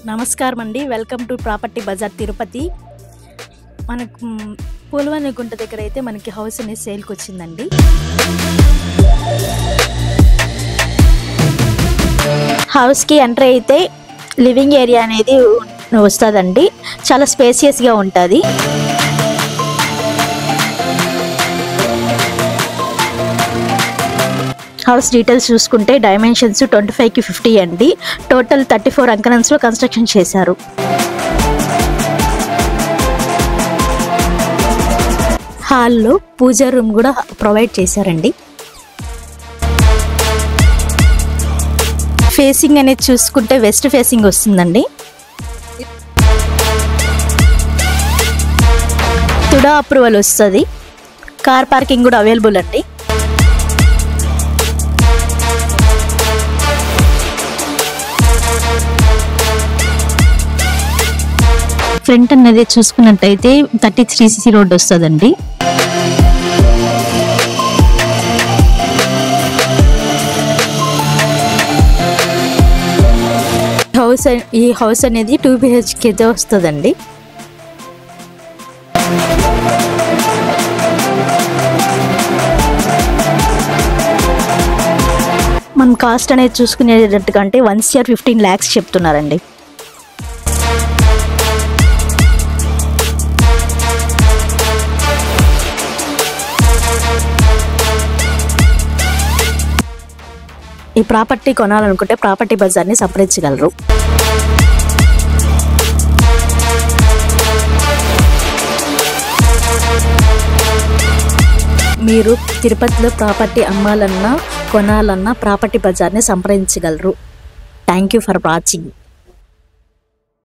నమస్కారం అండి, welcome to property Bazaar Tirupati. మనకు పూలవనిగుంట దగ్గర అయితే మనకి హౌస్ అనేది సేల్కి వచ్చిందండి. హౌస్కి ఎంటర్ అయితే లివింగ్ ఏరియా అనేది వస్తుందండి. చాలా స్పేసియస్గా ఉంటుంది. హౌస్ డీటెయిల్స్ చూసుకుంటే డైమెన్షన్స్ 25కి 50 అండి. టోటల్ 34 అంకణంస్లో కన్స్ట్రక్షన్ చేశారు. హాల్లో పూజా రూమ్ కూడా ప్రొవైడ్ చేశారండి. ఫేసింగ్ అనేది చూసుకుంటే వెస్ట్ ఫేసింగ్ వస్తుందండి. తుడా అప్రూవల్ వస్తుంది. కార్ పార్కింగ్ కూడా అవైలబుల్ అండి. ఫ్రంట్ అనేది చూసుకున్నట్టయితే 33cc రోడ్ వస్తుందండి. ఈ హౌస్ అనేది 2 BHKతో వస్తుందండి. మనం కాస్ట్ అనేది చూసుకునేటట్టుకంటే 1,15 lakhs చెప్తున్నారండి. ఈ ప్రాపర్టీ కొనాలనుకుంటే ప్రాపర్టీ బజార్ని సంప్రదించగలరు. మీరు తిరుపతిలో ప్రాపర్టీ అమ్మాలన్నా కొనాలన్నా ప్రాపర్టీ బజార్ని సంప్రదించగలరు. Thank you for watching.